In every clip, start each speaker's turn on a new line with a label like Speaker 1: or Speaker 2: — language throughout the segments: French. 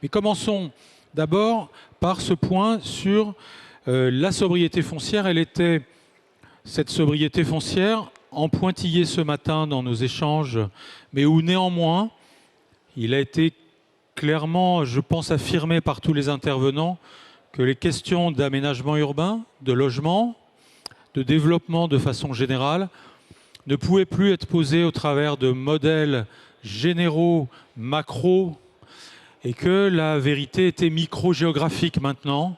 Speaker 1: Mais commençons d'abord par ce point sur la sobriété foncière. Elle était, cette sobriété foncière, en pointillé ce matin dans nos échanges, mais où néanmoins, il a été clairement, je pense, affirmé par tous les intervenants que les questions d'aménagement urbain, de logement, de développement de façon générale, ne pouvaient plus être posées au travers de modèles généraux, macro, et que la vérité était micro-géographique maintenant,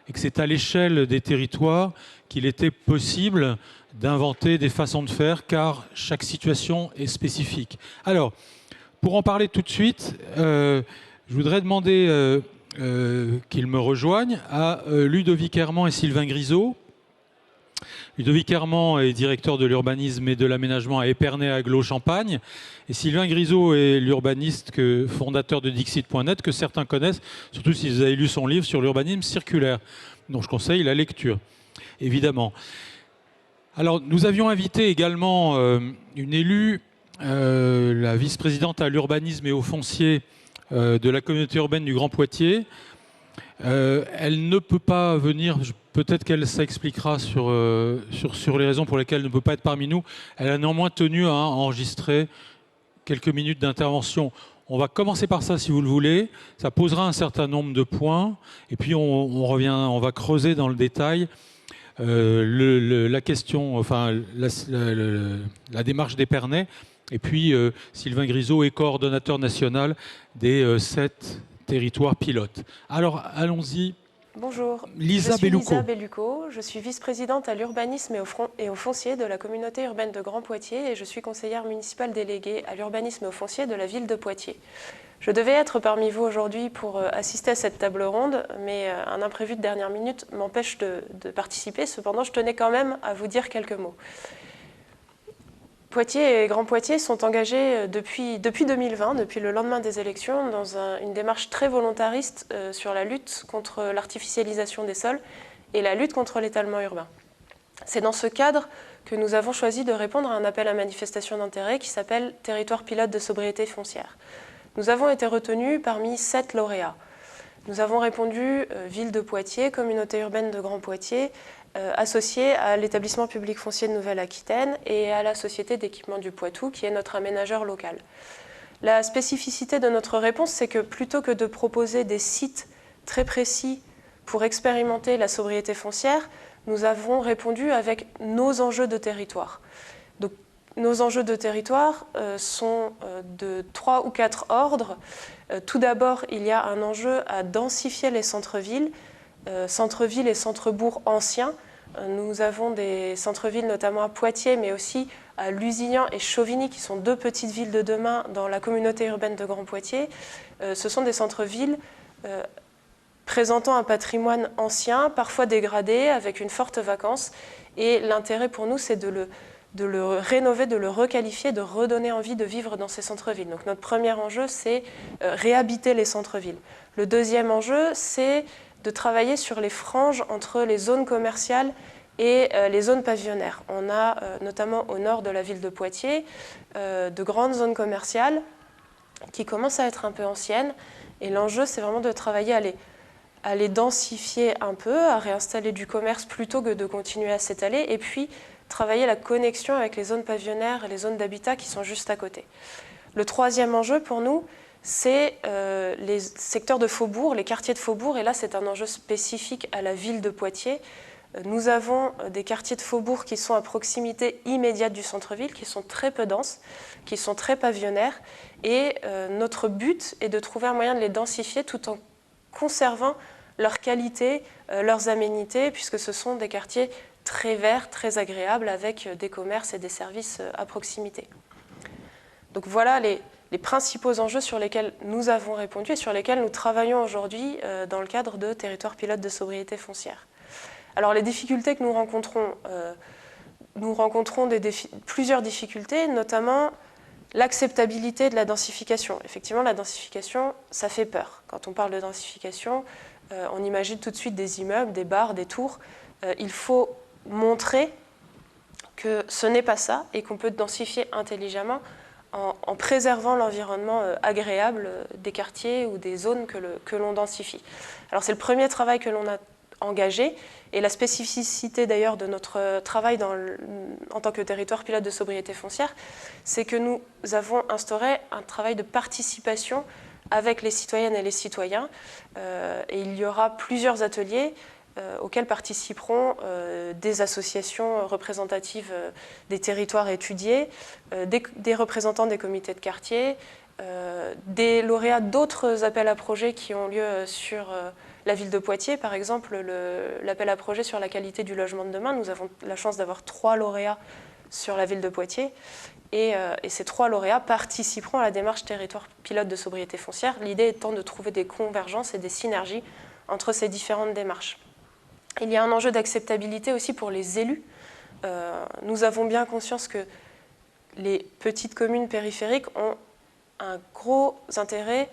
Speaker 1: et que c'est à l'échelle des territoires qu'il était possible d'inventer des façons de faire, car chaque situation est spécifique. Alors, pour en parler tout de suite, je voudrais demander qu'ils me rejoignent à Ludovic Herman et Sylvain Grisot. Ludovic Herman est directeur de l'urbanisme et de l'aménagement à Épernay-Aglo-Champagne. Et Sylvain Grisot est l'urbaniste fondateur de Dixit.net, que certains connaissent, surtout si vous avez lu son livre sur l'urbanisme circulaire, dont je conseille la lecture, évidemment. Alors, nous avions invité également une élue, la vice-présidente à l'urbanisme et au foncier de la communauté urbaine du Grand Poitiers. Elle ne peut pas venir, peut-être qu'elle s'expliquera sur les raisons pour lesquelles elle ne peut pas être parmi nous. Elle a néanmoins tenu à enregistrer quelques minutes d'intervention. On va commencer par ça si vous le voulez. Ça posera un certain nombre de points. Et puis on va creuser dans le détail la question, enfin la démarche d'Épernay. Et puis Sylvain Grisot est coordonnateur national des 7 territoires pilotes. Alors allons-y.
Speaker 2: Bonjour,
Speaker 1: Lisa Bellucco.
Speaker 2: Lisa Bellucco, je suis vice-présidente à l'urbanisme et au foncier de la communauté urbaine de Grand Poitiers et je suis conseillère municipale déléguée à l'urbanisme et au foncier de la ville de Poitiers. Je devais être parmi vous aujourd'hui pour assister à cette table ronde, mais un imprévu de dernière minute m'empêche de participer. Cependant, je tenais quand même à vous dire quelques mots. Poitiers et Grand Poitiers sont engagés depuis 2020, depuis le lendemain des élections, dans une démarche très volontariste sur la lutte contre l'artificialisation des sols et la lutte contre l'étalement urbain. C'est dans ce cadre que nous avons choisi de répondre à un appel à manifestation d'intérêt qui s'appelle « Territoire pilote de sobriété foncière ». Nous avons été retenus parmi 7 lauréats. Nous avons répondu Ville de Poitiers, Communauté urbaine de Grand Poitiers, associé à l'établissement public foncier de Nouvelle-Aquitaine et à la Société d'équipement du Poitou, qui est notre aménageur local. La spécificité de notre réponse, c'est que plutôt que de proposer des sites très précis pour expérimenter la sobriété foncière, nous avons répondu avec nos enjeux de territoire. Donc, nos enjeux de territoire sont de 3 ou 4 ordres. Tout d'abord, il y a un enjeu à densifier les centres-villes, centres-villes et centres-bourgs anciens. Nous avons des centres-villes notamment à Poitiers, mais aussi à Lusignan et Chauvigny, qui sont 2 petites villes de demain dans la communauté urbaine de Grand Poitiers. Ce sont des centres-villes présentant un patrimoine ancien, parfois dégradé, avec une forte vacance. Et l'intérêt pour nous, c'est de le rénover, de le requalifier, de redonner envie de vivre dans ces centres-villes. Donc notre premier enjeu, c'est réhabiter les centres-villes. Le deuxième enjeu, c'est de travailler sur les franges entre les zones commerciales et les zones pavillonnaires. On a notamment au nord de la ville de Poitiers de grandes zones commerciales qui commencent à être un peu anciennes. Et l'enjeu, c'est vraiment de travailler à les densifier un peu, à réinstaller du commerce plutôt que de continuer à s'étaler. Et puis, travailler la connexion avec les zones pavillonnaires et les zones d'habitat qui sont juste à côté. Le troisième enjeu pour nous, c'est les secteurs de faubourg, les quartiers de faubourg. Et là, c'est un enjeu spécifique à la ville de Poitiers. Nous avons des quartiers de faubourg qui sont à proximité immédiate du centre-ville, qui sont très peu denses, qui sont très pavillonnaires. Et notre but est de trouver un moyen de les densifier tout en conservant leur qualité, leurs aménités, puisque ce sont des quartiers très verts, très agréables, avec des commerces et des services à proximité. Donc voilà les principaux enjeux sur lesquels nous avons répondu et sur lesquels nous travaillons aujourd'hui dans le cadre de territoires pilotes de sobriété foncière. Alors les difficultés que nous rencontrons plusieurs difficultés, notamment l'acceptabilité de la densification. Effectivement, la densification, ça fait peur. Quand on parle de densification, on imagine tout de suite des immeubles, des bars, des tours. Il faut montrer que ce n'est pas ça et qu'on peut densifier intelligemment en préservant l'environnement agréable des quartiers ou des zones que l'on densifie. Alors c'est le premier travail que l'on a engagé, et la spécificité d'ailleurs de notre travail en tant que territoire pilote de sobriété foncière, c'est que nous avons instauré un travail de participation avec les citoyennes et les citoyens, et il y aura plusieurs ateliers auxquels participeront des associations représentatives des territoires étudiés, des représentants des comités de quartier, des lauréats d'autres appels à projets qui ont lieu sur la ville de Poitiers. Par exemple, l'appel à projets sur la qualité du logement de demain, nous avons la chance d'avoir 3 lauréats sur la ville de Poitiers. Et ces 3 lauréats participeront à la démarche territoire pilote de sobriété foncière, l'idée étant de trouver des convergences et des synergies entre ces différentes démarches. Il y a un enjeu d'acceptabilité aussi pour les élus. Nous avons bien conscience que les petites communes périphériques ont un gros intérêt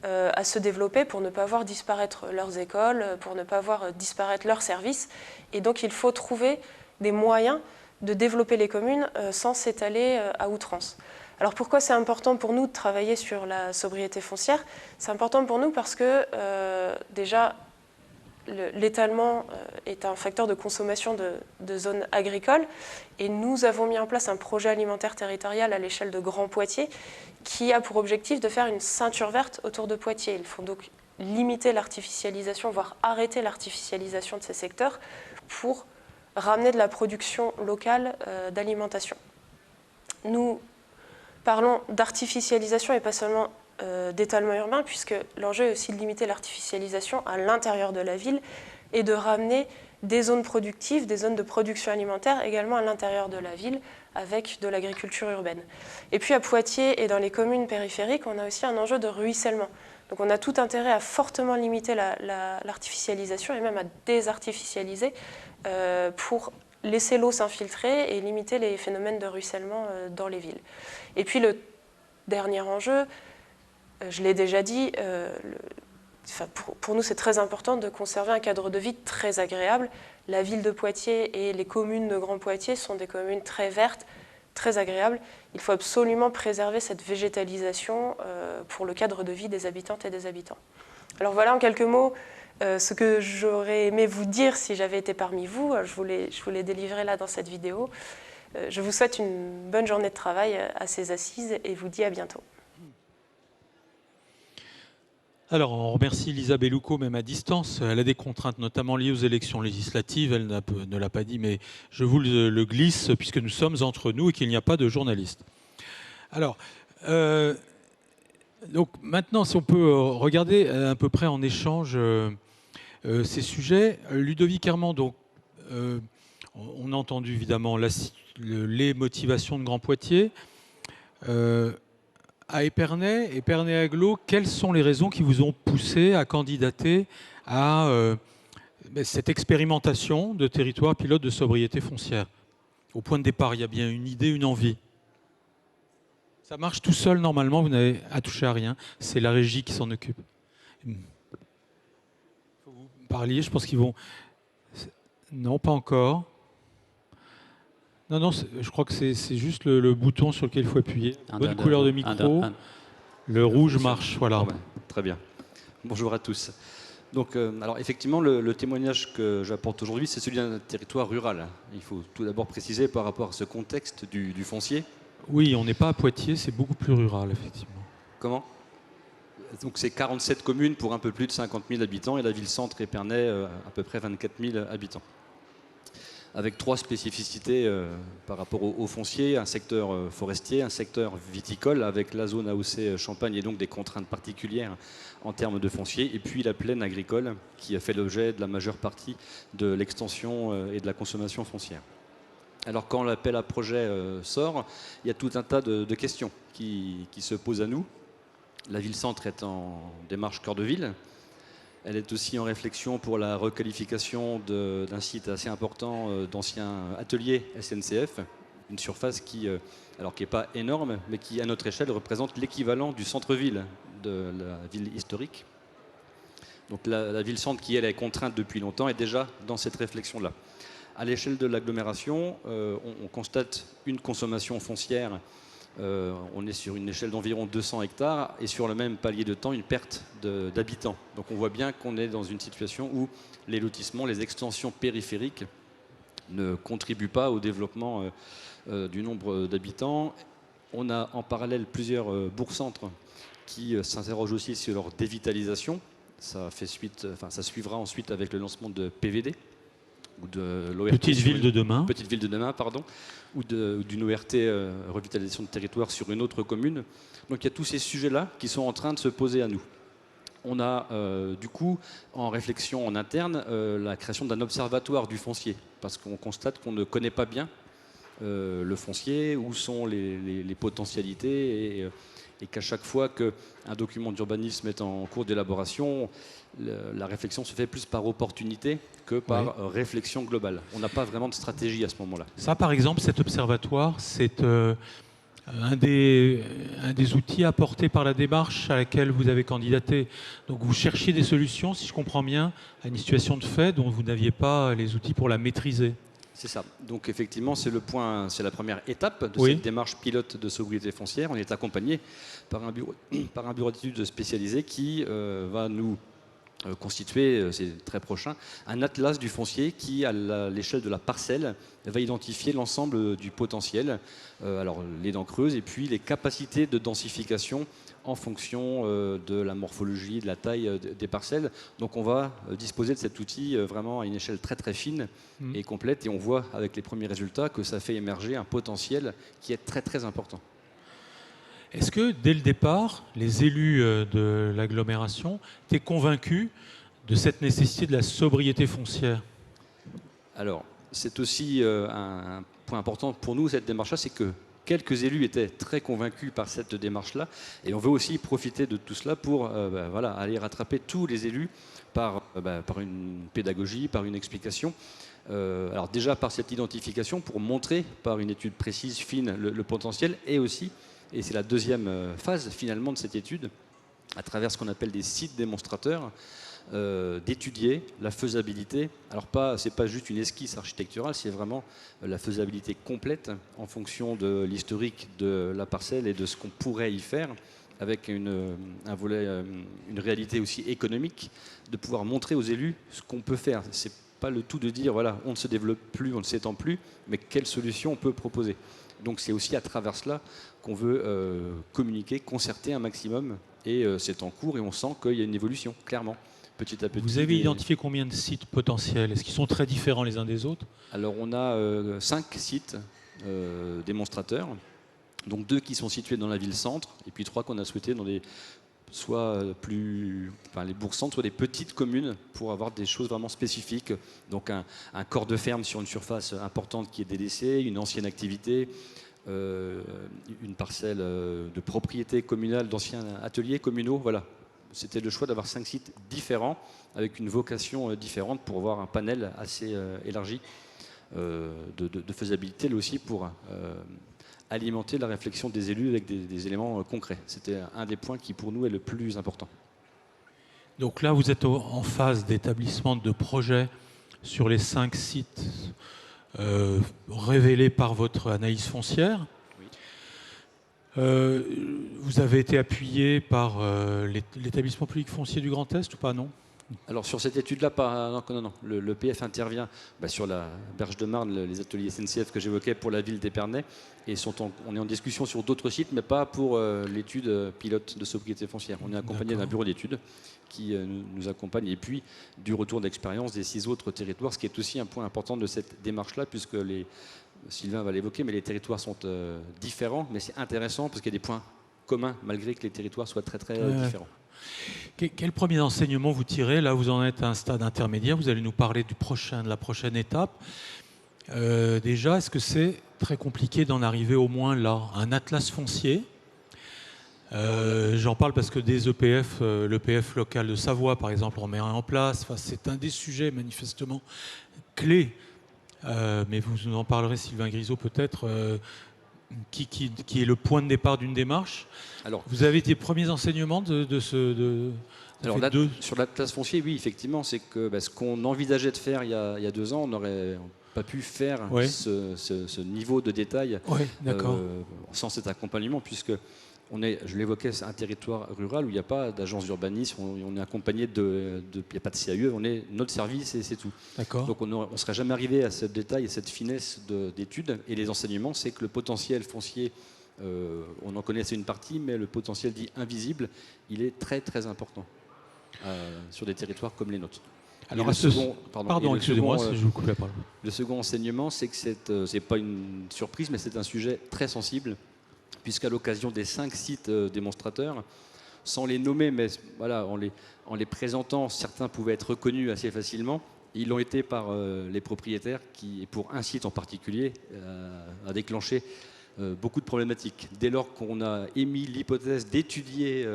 Speaker 2: à se développer pour ne pas voir disparaître leurs écoles, pour ne pas voir disparaître leurs services. Et donc il faut trouver des moyens de développer les communes sans s'étaler à outrance. Alors pourquoi c'est important pour nous de travailler sur la sobriété foncière? C'est important pour nous parce que déjà, l'étalement est un facteur de consommation de zones agricoles, et nous avons mis en place un projet alimentaire territorial à l'échelle de Grand Poitiers qui a pour objectif de faire une ceinture verte autour de Poitiers. Il faut donc limiter l'artificialisation, voire arrêter l'artificialisation de ces secteurs pour ramener de la production locale d'alimentation. Nous parlons d'artificialisation et pas seulement d'étalement urbain, puisque l'enjeu est aussi de limiter l'artificialisation à l'intérieur de la ville et de ramener des zones productives, des zones de production alimentaire également à l'intérieur de la ville avec de l'agriculture urbaine. Et puis à Poitiers et dans les communes périphériques, on a aussi un enjeu de ruissellement. Donc on a tout intérêt à fortement limiter l'artificialisation et même à désartificialiser pour laisser l'eau s'infiltrer et limiter les phénomènes de ruissellement dans les villes. Et puis le dernier enjeu, je l'ai déjà dit, pour nous c'est très important de conserver un cadre de vie très agréable. La ville de Poitiers et les communes de Grand Poitiers sont des communes très vertes, très agréables. Il faut absolument préserver cette végétalisation pour le cadre de vie des habitantes et des habitants. Alors voilà en quelques mots ce que j'aurais aimé vous dire si j'avais été parmi vous. Je vous l'ai délivré là dans cette vidéo. Je vous souhaite une bonne journée de travail à ces assises et vous dis à bientôt.
Speaker 1: Alors, on remercie Lisa Bellucco, même à distance. Elle a des contraintes, notamment liées aux élections législatives. Elle ne l'a pas dit, mais je vous le glisse, puisque nous sommes entre nous et qu'il n'y a pas de journalistes. Alors, donc maintenant, si on peut regarder à peu près en échange ces sujets. Ludovic Herman, donc, on a entendu évidemment les motivations de Grand Poitiers. À Épernay-Aglo, quelles sont les raisons qui vous ont poussé à candidater à cette expérimentation de territoire pilote de sobriété foncière? Au point de départ, il y a bien une idée, une envie. Ça marche tout seul normalement, vous n'avez à toucher à rien. C'est la régie qui s'en occupe. Il faut que vous parliez, je pense qu'ils vont... Non, pas encore. Non, je crois que c'est juste le bouton sur lequel il faut appuyer. Bonne couleur de micro. Le rouge marche, voilà.
Speaker 3: Oh ben, très bien. Bonjour à tous. Donc, alors effectivement, le témoignage que j'apporte aujourd'hui, c'est celui d'un territoire rural. Il faut tout d'abord préciser par rapport à ce contexte du foncier.
Speaker 1: Oui, on n'est pas à Poitiers, c'est beaucoup plus rural, effectivement.
Speaker 3: Comment? Donc c'est 47 communes pour un peu plus de 50 000 habitants et la ville-centre Épernay, à peu près 24 000 habitants. Avec 3 spécificités par rapport au foncier, un secteur forestier, un secteur viticole avec la zone AOC Champagne et donc des contraintes particulières en termes de foncier, et puis la plaine agricole qui a fait l'objet de la majeure partie de l'extension et de la consommation foncière. Alors quand l'appel à projet sort, il y a tout un tas de questions qui se posent à nous. La ville-centre est en démarche cœur de ville. Elle est aussi en réflexion pour la requalification d'un site assez important d'anciens ateliers SNCF, une surface qui n'est pas énorme, mais qui, à notre échelle, représente l'équivalent du centre-ville de la ville historique. Donc la ville-centre, qui elle est contrainte depuis longtemps, est déjà dans cette réflexion-là. À l'échelle de l'agglomération, on constate une consommation foncière on est sur une échelle d'environ 200 hectares et sur le même palier de temps, une perte d'habitants. Donc on voit bien qu'on est dans une situation où les lotissements, les extensions périphériques ne contribuent pas au développement du nombre d'habitants. On a en parallèle plusieurs bourgs-centres qui s'interrogent aussi sur leur dévitalisation. Ça suivra ensuite avec le lancement de PVD, ou de l'ORT.
Speaker 1: Petite ville de demain.
Speaker 3: Petite ville de demain, pardon, ou d'une ORT, revitalisation de territoire, sur une autre commune. Donc il y a tous ces sujets-là qui sont en train de se poser à nous. On a du coup, en réflexion en interne, la création d'un observatoire du foncier, parce qu'on constate qu'on ne connaît pas bien le foncier, où sont les potentialités, et qu'à chaque fois qu'un document d'urbanisme est en cours d'élaboration, la réflexion se fait plus par opportunité que par réflexion globale. On n'a pas vraiment de stratégie à ce moment-là.
Speaker 1: Ça, par exemple, cet observatoire, c'est un des outils apportés par la démarche à laquelle vous avez candidaté. Donc vous cherchiez des solutions, si je comprends bien, à une situation de fait dont vous n'aviez pas les outils pour la maîtriser.
Speaker 3: C'est ça. Donc effectivement, c'est la première étape de cette démarche pilote de sobriété foncière. On est accompagné par un bureau d'études spécialisé qui va nous constituer, c'est très prochain, un atlas du foncier qui, à l'échelle de la parcelle, va identifier l'ensemble du potentiel, alors les dents creuses et puis les capacités de densification en fonction de la morphologie, de la taille des parcelles. Donc on va disposer de cet outil vraiment à une échelle très très fine et complète, et on voit avec les premiers résultats que ça fait émerger un potentiel qui est très très important.
Speaker 1: Est-ce que, dès le départ, les élus de l'agglomération étaient convaincus de cette nécessité de la sobriété foncière ?
Speaker 3: Alors, c'est aussi un point important pour nous, cette démarche-là, c'est que quelques élus étaient très convaincus par cette démarche-là, et on veut aussi profiter de tout cela pour aller rattraper tous les élus par une pédagogie, par une explication. Alors déjà par cette identification, pour montrer par une étude précise, fine, le potentiel, et aussi, et c'est la deuxième phase finalement de cette étude, à travers ce qu'on appelle des sites démonstrateurs, d'étudier la faisabilité. Alors c'est pas juste une esquisse architecturale, c'est vraiment la faisabilité complète en fonction de l'historique de la parcelle et de ce qu'on pourrait y faire, avec un volet, une réalité aussi économique, de pouvoir montrer aux élus ce qu'on peut faire. C'est pas le tout de dire voilà, on ne se développe plus, on ne s'étend plus, mais quelles solutions on peut proposer. Donc c'est aussi à travers cela qu'on veut communiquer, concerter un maximum, et c'est en cours et on sent qu'il y a une évolution, clairement, petit à petit.
Speaker 1: Vous avez identifié combien de sites potentiels ? Est-ce qu'ils sont très différents les uns des autres ?
Speaker 3: Alors on a 5 sites démonstrateurs, donc 2 qui sont situés dans la ville-centre, et puis 3 qu'on a souhaité dans les bourgs-centres, soit des petites communes, pour avoir des choses vraiment spécifiques. Donc un corps de ferme sur une surface importante qui est délaissée, une ancienne activité, une parcelle de propriété communale, d'anciens ateliers communaux. Voilà, c'était le choix d'avoir 5 sites différents, avec une vocation différente, pour avoir un panel assez élargi de faisabilité, là aussi pour alimenter la réflexion des élus avec des éléments concrets. C'était un des points qui pour nous est le plus important.
Speaker 1: Donc là, vous êtes en phase d'établissement de projets sur les 5 sites révélés par votre analyse foncière.
Speaker 3: Oui.
Speaker 1: Vous avez été appuyé par l'établissement public foncier du Grand Est ou pas, non ?
Speaker 3: Alors sur cette étude-là, non. Le PF intervient sur la Berge de Marne, les ateliers SNCF que j'évoquais pour la ville d'Épernay, et on est en discussion sur d'autres sites, mais pas pour l'étude pilote de sobriété foncière. On est accompagné d'un bureau d'études qui nous accompagne, et puis du retour d'expérience des 6 autres territoires, ce qui est aussi un point important de cette démarche-là, puisque Sylvain va l'évoquer, mais les territoires sont différents, mais c'est intéressant parce qu'il y a des points communs, malgré que les territoires soient très très différents.
Speaker 1: Quel premier enseignement vous tirez ? Là, vous en êtes à un stade intermédiaire. Vous allez nous parler de la prochaine étape. Déjà, est-ce que c'est très compliqué d'en arriver au moins là ? Un atlas foncier. J'en parle parce que des EPF, l'EPF local de Savoie, par exemple, en met un en place. Enfin, c'est un des sujets manifestement clés. Mais vous nous en parlerez, Sylvain Grisot, peut-être. Qui est le point de départ d'une démarche. Alors, vous avez des premiers enseignements
Speaker 3: sur l'atlas foncier, oui, effectivement, c'est que ce qu'on envisageait de faire il y a 2 ans, on aurait pas pu faire
Speaker 1: Ouais.
Speaker 3: ce niveau de détail
Speaker 1: Oui, d'accord.
Speaker 3: sans cet accompagnement, puisque je l'évoquais, c'est un territoire rural où il n'y a pas d'agence d'urbanisme, on est accompagné il n'y a pas de CAE, on est notre service et c'est tout.
Speaker 1: D'accord.
Speaker 3: Donc on ne serait jamais arrivé à ce détail et cette finesse d'études. Et les enseignements, c'est que le potentiel foncier, on en connaissait une partie, mais le potentiel dit invisible, il est très très important sur des territoires comme les nôtres.
Speaker 1: Alors,
Speaker 3: Et le second,
Speaker 1: pardon,
Speaker 3: et le
Speaker 1: excusez-moi,
Speaker 3: second,
Speaker 1: je vous coupe la parole.
Speaker 3: le second enseignement, c'est que c'est pas une surprise, mais c'est un sujet très sensible, puisqu'à l'occasion des 5 sites démonstrateurs, sans les nommer, mais voilà, en les présentant, certains pouvaient être reconnus assez facilement. Ils l'ont été par les propriétaires qui, et pour un site en particulier, a déclenché beaucoup de problématiques. Dès lors qu'on a émis l'hypothèse d'étudier,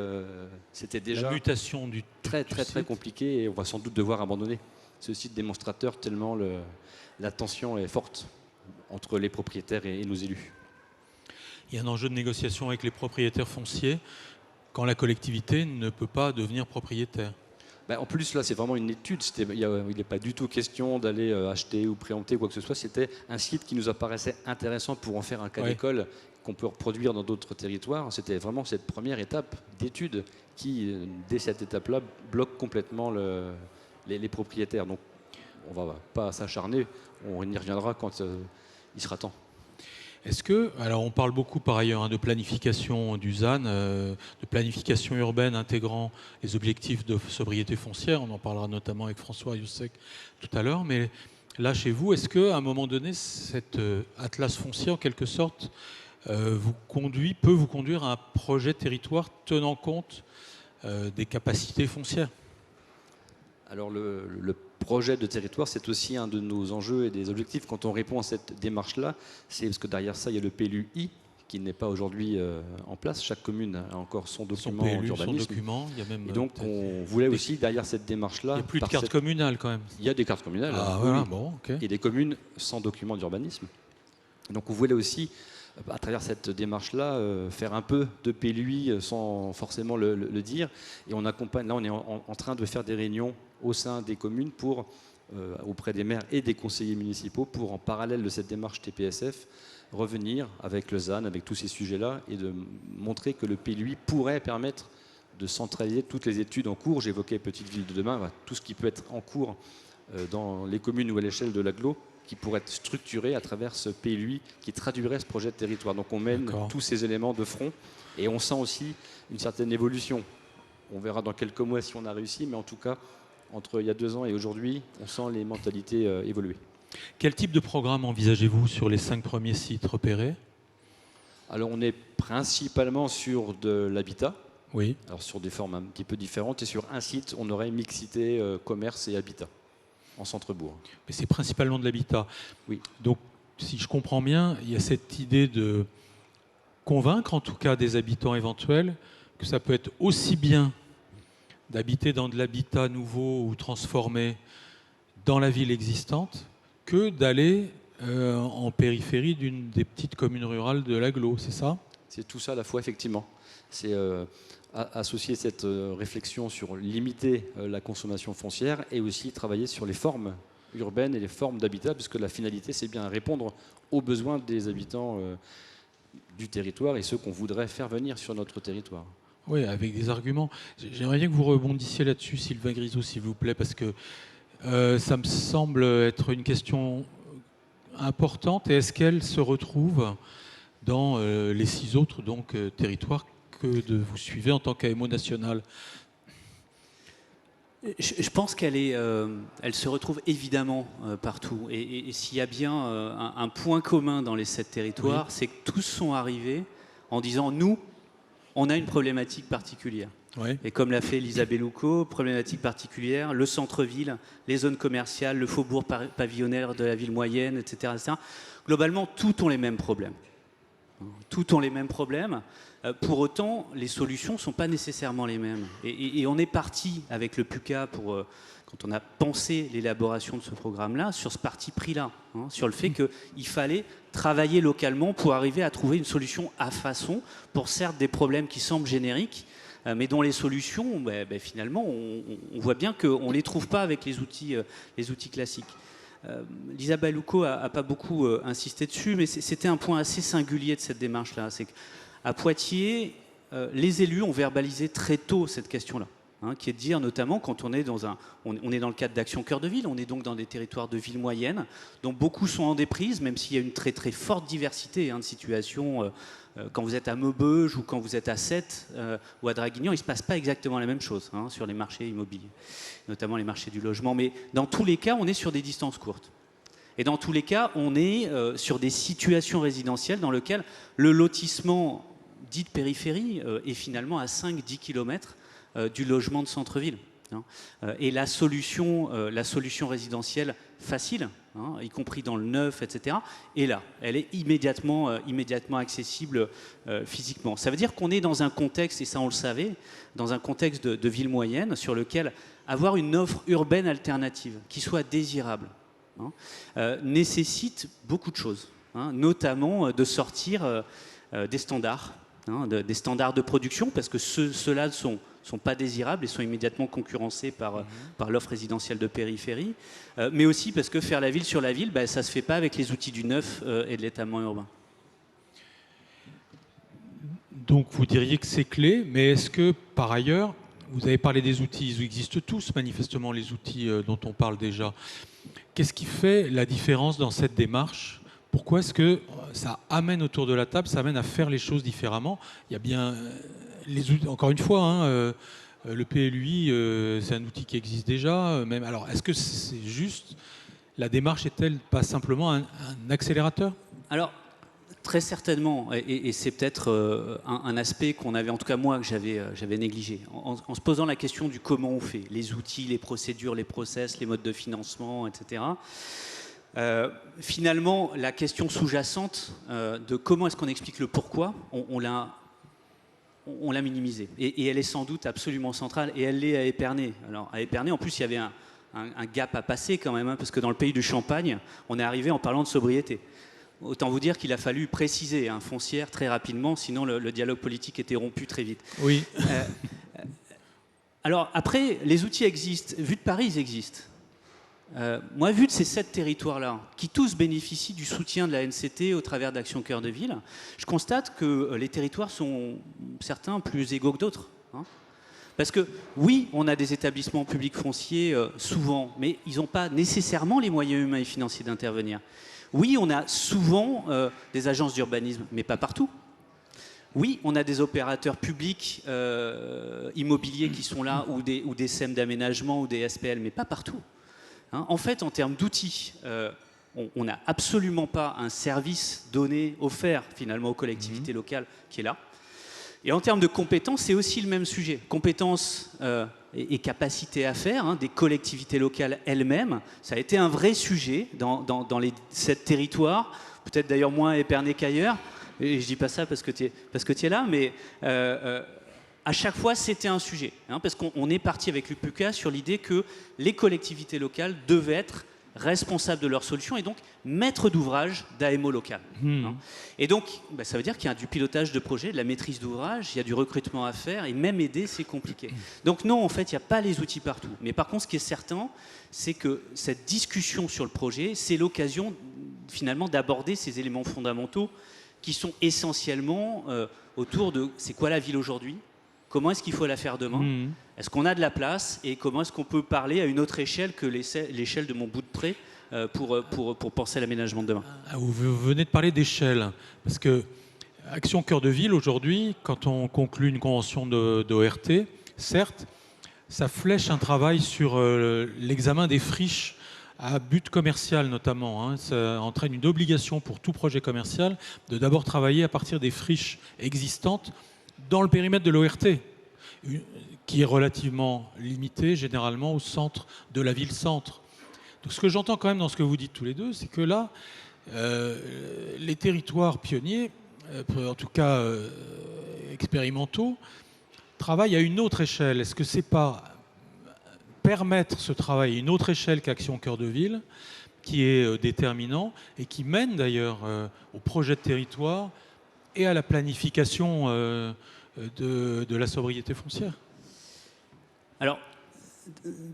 Speaker 3: c'était déjà
Speaker 1: La mutation du
Speaker 3: très
Speaker 1: site.
Speaker 3: compliqué et on va sans doute devoir abandonner ce site démonstrateur tellement la tension est forte entre les propriétaires et nos élus.
Speaker 1: Il y a un enjeu de négociation avec les propriétaires fonciers quand la collectivité ne peut pas devenir propriétaire.
Speaker 3: En plus, là, c'est vraiment une étude. Il n'est pas du tout question d'aller acheter ou préempter ou quoi que ce soit. C'était un site qui nous apparaissait intéressant pour en faire un cas d'école qu'on peut reproduire dans d'autres territoires. C'était vraiment cette première étape d'étude qui, dès cette étape-là, bloque complètement les propriétaires. Donc, on ne va pas s'acharner. On y reviendra quand il sera temps.
Speaker 1: Est-ce que, alors on parle beaucoup par ailleurs de planification du ZAN, de planification urbaine intégrant les objectifs de sobriété foncière, on en parlera notamment avec François Youssek tout à l'heure, mais là chez vous, est-ce qu'à un moment donné, cet atlas foncier en quelque sorte peut vous conduire à un projet territoire tenant compte des capacités foncières?
Speaker 3: Alors le projet de territoire, c'est aussi un de nos enjeux et des objectifs quand on répond à cette démarche-là. C'est parce que derrière ça, il y a le PLUi qui n'est pas aujourd'hui en place. Chaque commune a encore son document d'urbanisme.
Speaker 1: Son document, il y a même
Speaker 3: et donc on voulait aussi, derrière cette démarche-là...
Speaker 1: Il n'y a plus de carte communale quand même.
Speaker 3: Il y a des cartes communales.
Speaker 1: Ah,
Speaker 3: oui,
Speaker 1: voilà,
Speaker 3: oui.
Speaker 1: bon, ok.
Speaker 3: Et des communes sans document d'urbanisme. Donc on voulait aussi, à travers cette démarche-là, faire un peu de PLUi sans forcément le dire. Et on accompagne, là on est en train de faire des réunions au sein des communes auprès des maires et des conseillers municipaux pour, en parallèle de cette démarche TPSF, revenir avec le ZAN, avec tous ces sujets-là, et de montrer que le PLUi pourrait permettre de centraliser toutes les études en cours. J'évoquais Petite Ville de demain, tout ce qui peut être en cours dans les communes ou à l'échelle de l'agglo, qui pourrait être structuré à travers ce PLUi qui traduirait ce projet de territoire. Donc on mène tous ces éléments de front et on sent aussi une certaine évolution. On verra dans quelques mois si on a réussi, mais en tout cas, entre il y a 2 ans et aujourd'hui, on sent les mentalités évoluer.
Speaker 1: Quel type de programme envisagez-vous sur les 5 premiers sites repérés?
Speaker 3: Alors on est principalement sur de l'habitat,
Speaker 1: oui.
Speaker 3: Alors sur des formes un petit peu différentes, et sur un site, on aurait mixité commerce et habitat, en centre-bourg.
Speaker 1: Mais c'est principalement de l'habitat.
Speaker 3: Oui.
Speaker 1: Donc, si je comprends bien, il y a cette idée de convaincre, en tout cas des habitants éventuels, que ça peut être aussi bien d'habiter dans de l'habitat nouveau ou transformé dans la ville existante que d'aller en périphérie d'une des petites communes rurales de l'agglo, c'est ça?
Speaker 3: C'est tout ça à la fois, effectivement. C'est associer cette réflexion sur limiter la consommation foncière et aussi travailler sur les formes urbaines et les formes d'habitat, puisque la finalité, c'est bien répondre aux besoins des habitants du territoire et ceux qu'on voudrait faire venir sur notre territoire.
Speaker 1: Oui, avec des arguments. J'aimerais bien que vous rebondissiez là-dessus, Sylvain Grisot, s'il vous plaît, parce que ça me semble être une question importante. Et est-ce qu'elle se retrouve dans les 6 autres territoires que vous suivez en tant qu'AMO national?
Speaker 4: Je pense elle se retrouve évidemment partout. Et s'il y a bien un point commun dans les 7 territoires, oui, c'est que tous sont arrivés en disant « nous, on a une problématique particulière ». Oui. Et comme l'a fait Lisa Bellucco, problématique particulière, le centre-ville, les zones commerciales, le faubourg pavillonnaire de la ville moyenne, etc., etc. Globalement, tous ont les mêmes problèmes. Tous ont les mêmes problèmes. Pour autant, les solutions ne sont pas nécessairement les mêmes. Et on est parti avec le PUCA quand on a pensé l'élaboration de ce programme-là, sur ce parti pris-là, sur le fait qu'il fallait travailler localement pour arriver à trouver une solution à façon pour certes des problèmes qui semblent génériques, mais dont les solutions, finalement, on voit bien qu'on ne les trouve pas avec les outils classiques. Lisa Balouko n'a pas beaucoup insisté dessus, mais c'était un point assez singulier de cette démarche-là. C'est qu'à Poitiers, les élus ont verbalisé très tôt cette question-là. Qui est de dire notamment quand on est dans on est dans le cadre d'Action Cœur de Ville, on est donc dans des territoires de ville moyenne, dont beaucoup sont en déprise, même s'il y a une très très forte diversité de situations. Quand vous êtes à Maubeuge ou quand vous êtes à Sète ou à Draguignan, il ne se passe pas exactement la même chose sur les marchés immobiliers, notamment les marchés du logement. Mais dans tous les cas, on est sur des distances courtes. Et dans tous les cas, on est sur des situations résidentielles dans lesquelles le lotissement dit de périphérie est finalement à 5-10 km du logement de centre-ville. Et la solution résidentielle facile, y compris dans le neuf, etc., est là. Elle est immédiatement accessible physiquement. Ça veut dire qu'on est dans un contexte, et ça on le savait, dans un contexte de ville moyenne sur lequel avoir une offre urbaine alternative qui soit désirable nécessite beaucoup de choses, notamment de sortir des standards, des standards de production, parce que ceux-là ne sont pas désirables et sont immédiatement concurrencés par l'offre résidentielle de périphérie, mais aussi parce que faire la ville sur la ville, ça ne se fait pas avec les outils du neuf et de l'étalement urbain.
Speaker 1: Donc vous diriez que c'est clé, mais est-ce que par ailleurs, vous avez parlé des outils, ils existent tous manifestement les outils dont on parle déjà. Qu'est-ce qui fait la différence dans cette démarche ? Pourquoi est-ce que ça amène autour de la table, ça amène à faire les choses différemment ? Il y a bien les outils, encore une fois, le PLUI, c'est un outil qui existe déjà. Même, alors, est-ce que c'est juste, la démarche est-elle pas simplement un accélérateur ?
Speaker 4: Alors, très certainement, et c'est peut-être un aspect qu'on avait, en tout cas moi, que j'avais négligé. En se posant la question du comment on fait, les outils, les procédures, les process, les modes de financement, etc. Finalement, la question sous-jacente de comment est-ce qu'on explique le pourquoi, on l'a minimisée. Et elle est sans doute absolument centrale, et elle l'est à Épernay. Alors, à Épernay, en plus, il y avait un gap à passer quand même, parce que dans le pays du Champagne, on est arrivé en parlant de sobriété. Autant vous dire qu'il a fallu préciser foncière très rapidement, sinon le dialogue politique était rompu très vite.
Speaker 1: Oui.
Speaker 4: Alors après, les outils existent. Vu de Paris, ils existent. Moi, vu de ces 7 territoires-là, qui tous bénéficient du soutien de la NCT au travers d'Action Cœur de Ville, je constate que les territoires sont certains plus égaux que d'autres. Parce que oui, on a des établissements publics fonciers souvent, mais ils n'ont pas nécessairement les moyens humains et financiers d'intervenir. Oui, on a souvent des agences d'urbanisme, mais pas partout. Oui, on a des opérateurs publics immobiliers qui sont là, ou des SEM d'aménagement, ou des SPL, mais pas partout. En fait, en termes d'outils, on n'a absolument pas un service donné, offert finalement aux collectivités locales qui est là. Et en termes de compétences, c'est aussi le même sujet. Compétences et capacité à faire des collectivités locales elles-mêmes, ça a été un vrai sujet dans les 7 territoires, peut-être d'ailleurs moins à Épernay qu'ailleurs. Et je ne dis pas ça parce que tu es là, mais à chaque fois, c'était un sujet. Parce qu'on est parti avec l'UPUCA sur l'idée que les collectivités locales devaient être responsables de leurs solutions et donc maîtres d'ouvrage d'AMO local. Et donc, ça veut dire qu'il y a du pilotage de projet, de la maîtrise d'ouvrage, il y a du recrutement à faire, et même aider, c'est compliqué. Donc non, en fait, il n'y a pas les outils partout. Mais par contre, ce qui est certain, c'est que cette discussion sur le projet, c'est l'occasion finalement d'aborder ces éléments fondamentaux qui sont essentiellement autour de c'est quoi la ville aujourd'hui ? Comment est-ce qu'il faut la faire demain ? Est-ce qu'on a de la place ? Et comment est-ce qu'on peut parler à une autre échelle que l'échelle de mon bout de pré pour penser l'aménagement de demain ?
Speaker 1: Vous venez de parler d'échelle. Parce que Action Cœur de Ville, aujourd'hui, quand on conclut une convention d'ORT, certes, ça flèche un travail sur l'examen des friches à but commercial notamment. Ça entraîne une obligation pour tout projet commercial de d'abord travailler à partir des friches existantes dans le périmètre de l'ORT, qui est relativement limité généralement au centre de la ville-centre. Donc ce que j'entends quand même dans ce que vous dites tous les deux, c'est que là, les territoires pionniers, en tout cas expérimentaux, travaillent à une autre échelle. Est-ce que c'est pas permettre ce travail à une autre échelle qu'Action Cœur de Ville, qui est déterminant et qui mène d'ailleurs au projet de territoire et à la planification de la sobriété foncière ?
Speaker 4: Alors,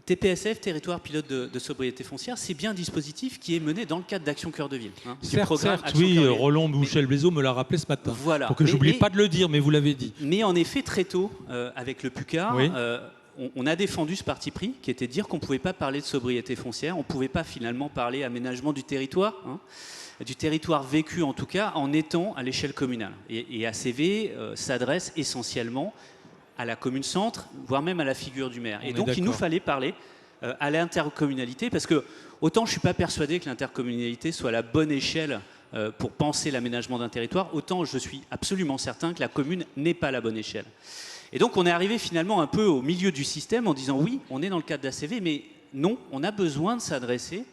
Speaker 4: TPSF, territoire pilote de sobriété foncière, c'est bien un dispositif qui est mené dans le cadre d'Action Cœur de Ville. Du
Speaker 1: Certes,
Speaker 4: programme
Speaker 1: certes,
Speaker 4: Action
Speaker 1: oui,
Speaker 4: Cœur de Ville.
Speaker 1: Roland Bouchel-Blaiseau me l'a rappelé ce matin.
Speaker 4: Voilà.
Speaker 1: Pour que j'oublie pas de le dire, mais vous l'avez dit.
Speaker 4: Mais en effet, très tôt, avec le PUCA,
Speaker 1: Oui.
Speaker 4: on a défendu ce parti pris, qui était de dire qu'on ne pouvait pas parler de sobriété foncière, on ne pouvait pas finalement parler aménagement du territoire, du territoire vécu en tout cas, en étant à l'échelle communale. Et ACV s'adresse essentiellement à la commune-centre, voire même à la figure du maire. Et donc il nous fallait parler à l'intercommunalité, parce que autant je ne suis pas persuadé que l'intercommunalité soit la bonne échelle pour penser l'aménagement d'un territoire, autant je suis absolument certain que la commune n'est pas la bonne échelle. Et donc on est arrivé finalement un peu au milieu du système en disant oui, on est dans le cadre d'ACV, mais non, on a besoin de s'adresser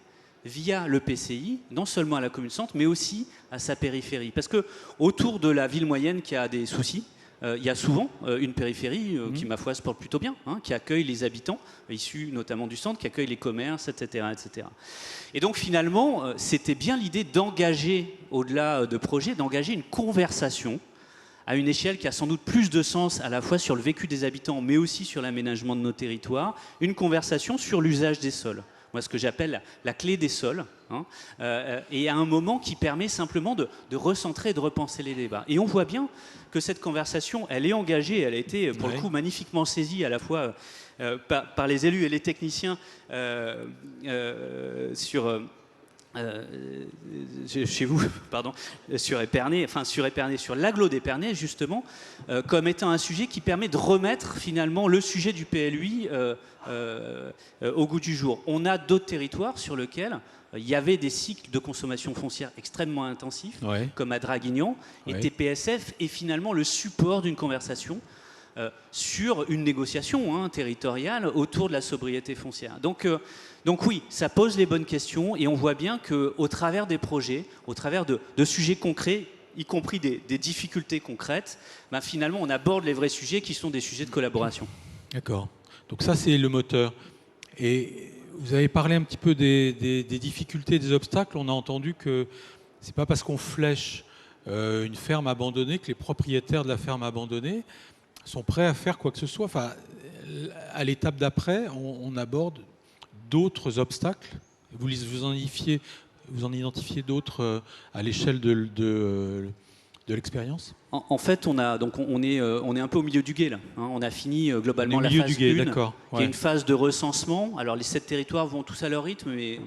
Speaker 4: via le PCI, non seulement à la commune-centre, mais aussi à sa périphérie. Parce que autour de la ville moyenne qui a des soucis, il y a souvent une périphérie qui, ma foi, se porte plutôt bien, qui accueille les habitants, issus notamment du centre, qui accueille les commerces, etc. etc. Et donc finalement, c'était bien l'idée d'engager, au-delà de projets, d'engager une conversation à une échelle qui a sans doute plus de sens à la fois sur le vécu des habitants, mais aussi sur l'aménagement de nos territoires, une conversation sur l'usage des sols. Moi, ce que j'appelle la clé des sols, et à un moment qui permet simplement de recentrer et de repenser les débats. Et on voit bien que cette conversation, elle est engagée, elle a été, pour le coup, magnifiquement saisie à la fois par les élus et les techniciens chez vous, pardon, sur Épernay, sur l'agglo d'Épernay, justement, comme étant un sujet qui permet de remettre finalement le sujet du PLUI au goût du jour. On a d'autres territoires sur lesquels il y avait des cycles de consommation foncière extrêmement intensifs, comme à Draguignan, et TPSF est finalement le support d'une conversation sur une négociation territoriale autour de la sobriété foncière. Donc oui, ça pose les bonnes questions et on voit bien qu'au travers des projets, au travers de sujets concrets, y compris des difficultés concrètes, finalement on aborde les vrais sujets qui sont des sujets de collaboration.
Speaker 1: D'accord. Donc ça c'est le moteur. Et vous avez parlé un petit peu des difficultés, des obstacles. On a entendu que c'est pas parce qu'on flèche une ferme abandonnée que les propriétaires de la ferme abandonnée sont prêts à faire quoi que ce soit. Enfin, à l'étape d'après, on aborde d'autres obstacles. Vous en identifiez d'autres à l'échelle de l'expérience ?
Speaker 4: En fait, on est un peu au milieu du gué là. On a fini globalement la phase 1, qui est une phase de recensement. Alors les 7 territoires vont tous à leur rythme, mais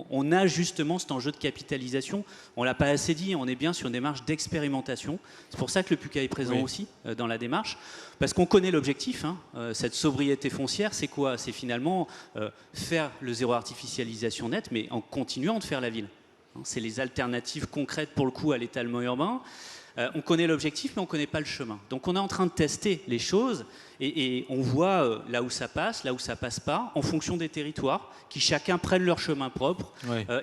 Speaker 4: on a justement cet enjeu de capitalisation. On l'a pas assez dit, on est bien sur une démarche d'expérimentation. C'est pour ça que le PUCA est présent aussi dans la démarche, parce qu'on connaît l'objectif. Cette sobriété foncière, c'est quoi ? C'est finalement faire le zéro artificialisation net, mais en continuant de faire la ville. C'est les alternatives concrètes pour le coup à l'étalement urbain. On connaît l'objectif, mais on ne connaît pas le chemin. Donc on est en train de tester les choses et on voit là où ça passe pas, en fonction des territoires, qui chacun prennent leur chemin propre.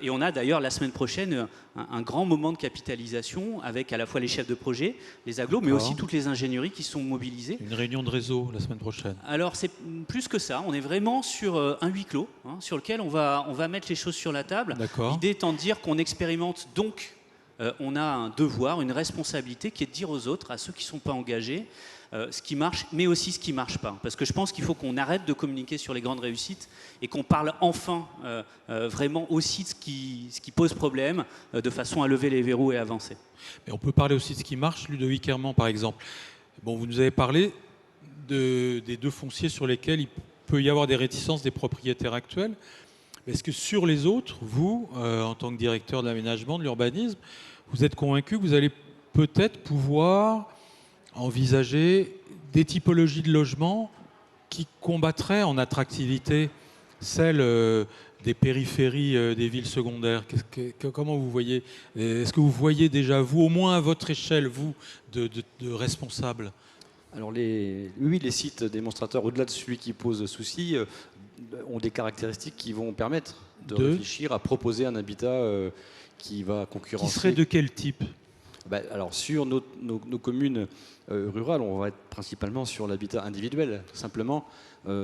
Speaker 4: Et on a d'ailleurs la semaine prochaine un grand moment de capitalisation avec à la fois les chefs de projet, les agglos, mais aussi toutes les ingénieries qui sont mobilisées.
Speaker 1: Une réunion de réseau la semaine prochaine.
Speaker 4: Alors c'est plus que ça, on est vraiment sur un huis clos, sur lequel on va mettre les choses sur la table. L'idée étant de dire qu'on expérimente donc. On a un devoir, une responsabilité qui est de dire aux autres, à ceux qui ne sont pas engagés, ce qui marche, mais aussi ce qui ne marche pas. Parce que je pense qu'il faut qu'on arrête de communiquer sur les grandes réussites et qu'on parle enfin vraiment aussi de ce qui pose problème, de façon à lever les verrous et avancer.
Speaker 1: Mais on peut parler aussi de ce qui marche, Ludovic Herman par exemple. Bon, vous nous avez parlé des 2 fonciers sur lesquels il peut y avoir des réticences des propriétaires actuels. Est-ce que sur les autres, vous, en tant que directeur de l'aménagement, de l'urbanisme, vous êtes convaincu que vous allez peut-être pouvoir envisager des typologies de logements qui combattraient en attractivité celles des périphéries des villes secondaires ? Comment vous voyez ? Est-ce que vous voyez déjà, vous, au moins à votre échelle, vous, de responsables ?
Speaker 3: Alors les sites démonstrateurs, au-delà de celui qui pose souci, ont des caractéristiques qui vont permettre de réfléchir à proposer un habitat qui va concurrencer.
Speaker 1: Qui serait de quel type ?
Speaker 3: Alors sur nos communes rurales, on va être principalement sur l'habitat individuel, simplement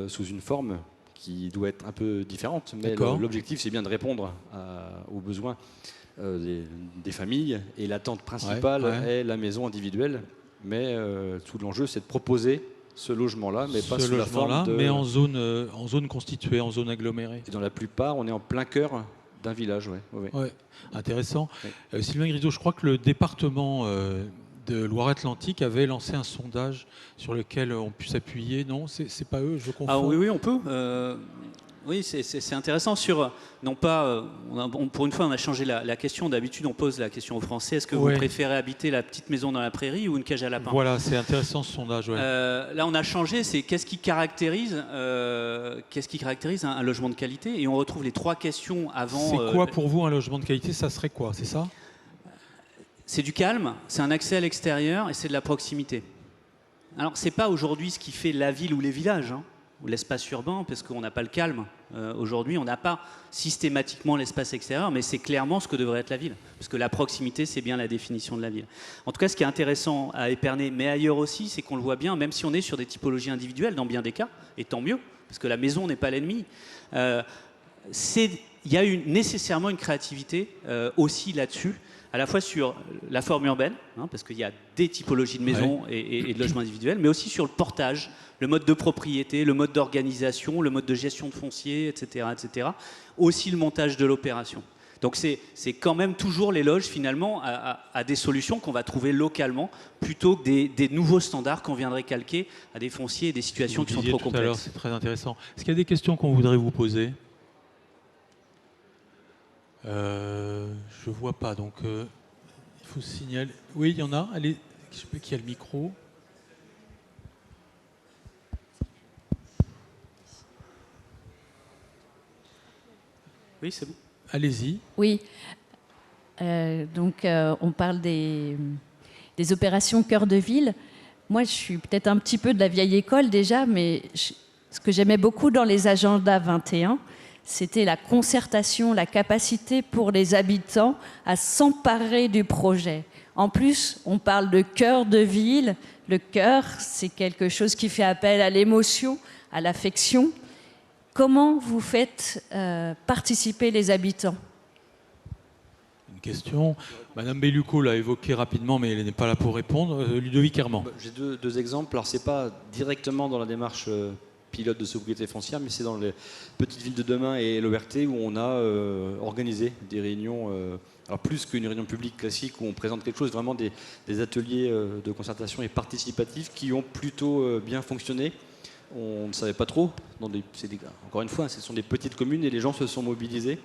Speaker 3: sous une forme qui doit être un peu différente. Mais l'objectif, c'est bien de répondre aux besoins des familles. Et l'attente principale est la maison individuelle. Mais tout l'enjeu, c'est de proposer ce logement-là, mais pas
Speaker 1: ce
Speaker 3: sous la
Speaker 1: logement-là,
Speaker 3: forme de...
Speaker 1: mais en zone constituée, en zone agglomérée.
Speaker 3: Et dans la plupart, on est en plein cœur d'un village, ouais.
Speaker 1: Ouais, intéressant.
Speaker 3: Oui.
Speaker 1: Sylvain Grisot, je crois que le département de Loire-Atlantique avait lancé un sondage sur lequel on puisse s'appuyer. Non, c'est pas eux, je confonds.
Speaker 4: Ah oui, on peut. Oui, c'est intéressant sur, non pas, pour une fois on a changé la question, d'habitude on pose la question aux Français, est-ce que vous préférez habiter la petite maison dans la prairie ou une cage à lapins?
Speaker 1: Voilà, c'est intéressant ce sondage. Ouais.
Speaker 4: Là on a changé, c'est qu'est-ce qui caractérise un logement de qualité, et on retrouve les 3 questions avant.
Speaker 1: C'est quoi pour vous un logement de qualité? Ça serait quoi, c'est ça?
Speaker 4: C'est du calme, c'est un accès à l'extérieur et c'est de la proximité. Alors c'est pas aujourd'hui ce qui fait la ville ou les villages, hein, ou l'espace urbain, parce qu'on n'a pas le calme. Aujourd'hui, on n'a pas systématiquement l'espace extérieur, mais c'est clairement ce que devrait être la ville. Parce que la proximité, c'est bien la définition de la ville. En tout cas, ce qui est intéressant à Épernay, mais ailleurs aussi, c'est qu'on le voit bien, même si on est sur des typologies individuelles, dans bien des cas, et tant mieux, parce que la maison n'est pas l'ennemi, il y a nécessairement une créativité aussi là-dessus, à la fois sur la forme urbaine, hein, parce qu'il y a des typologies de maisons et de logements individuels, mais aussi sur le portage, le mode de propriété, le mode d'organisation, le mode de gestion de foncier, etc., etc. Aussi le montage de l'opération. Donc c'est quand même toujours l'éloge finalement à des solutions qu'on va trouver localement, plutôt que des nouveaux standards qu'on viendrait calquer à des fonciers et des situations qui sont trop complexes.
Speaker 1: C'est très intéressant. Est-ce qu'il y a des questions qu'on voudrait vous poser? Je vois pas, donc il faut signaler. Oui, il y en a. Allez, je sais pas qui a le micro.
Speaker 4: Oui, c'est bon.
Speaker 1: Allez-y.
Speaker 5: Oui. On parle des opérations cœur de ville. Moi, je suis peut-être un petit peu de la vieille école déjà, mais ce que j'aimais beaucoup dans les agendas 21, c'était la concertation, la capacité pour les habitants à s'emparer du projet. En plus, on parle de cœur de ville. Le cœur, c'est quelque chose qui fait appel à l'émotion, à l'affection. Comment vous faites participer les habitants?
Speaker 1: Une question. Madame Bellucco l'a évoqué rapidement, mais elle n'est pas là pour répondre. Ludovic Herman.
Speaker 3: J'ai deux exemples. Alors, c'est pas directement dans la démarche pilote de sobriété foncière, mais c'est dans les petites villes de demain et l'ORT où on a organisé des réunions, alors plus qu'une réunion publique classique où on présente quelque chose, vraiment des ateliers de concertation et participatifs qui ont plutôt bien fonctionné. On ne savait pas trop. Encore une fois, ce sont des petites communes et les gens se sont mobilisés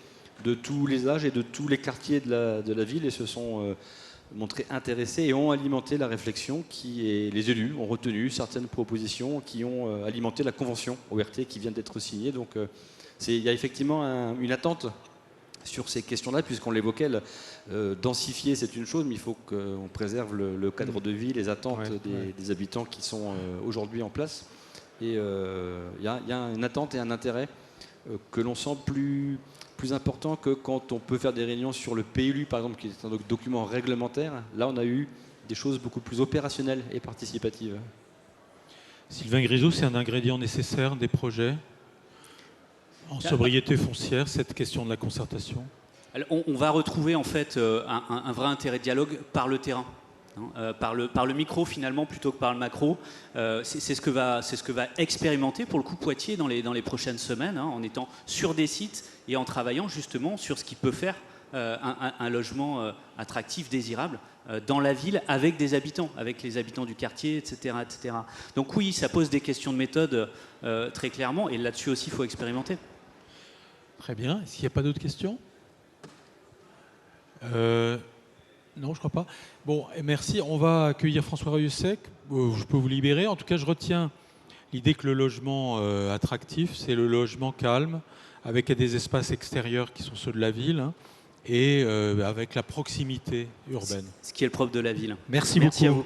Speaker 3: de tous les âges et de tous les quartiers de la ville et se sont montrés intéressés et ont alimenté la réflexion les élus ont retenu certaines propositions qui ont alimenté la convention ORT qui vient d'être signée. Donc il y a effectivement une attente sur ces questions-là, puisqu'on l'évoquait, densifier c'est une chose, mais il faut qu'on préserve le cadre de vie, les attentes des habitants qui sont aujourd'hui en place. Et il y a une attente et un intérêt que l'on sent plus important que quand on peut faire des réunions sur le PLU, par exemple, qui est un document réglementaire. Là, on a eu des choses beaucoup plus opérationnelles et participatives.
Speaker 1: Sylvain Grisot, c'est un ingrédient nécessaire des projets en sobriété foncière, cette question de la concertation?
Speaker 4: Alors, on va retrouver en fait un vrai intérêt de dialogue par le terrain. Par le micro finalement plutôt que par le macro. C'est ce que va expérimenter pour le coup Poitiers dans les prochaines semaines, en étant sur des sites et en travaillant justement sur ce qui peut faire un logement attractif, désirable dans la ville avec des habitants, avec les habitants du quartier, etc., etc. Donc oui, ça pose des questions de méthode très clairement, et là-dessus aussi il faut expérimenter.
Speaker 1: Très bien. Est-ce qu'il n'y a pas d'autres questions? Non, je crois pas. Bon, merci. On va accueillir François Rieussec. Je peux vous libérer. En tout cas, je retiens l'idée que le logement attractif, c'est le logement calme, avec des espaces extérieurs qui sont ceux de la ville, et avec la proximité urbaine.
Speaker 4: Ce qui est le propre de la ville.
Speaker 1: Merci beaucoup.
Speaker 4: À vous.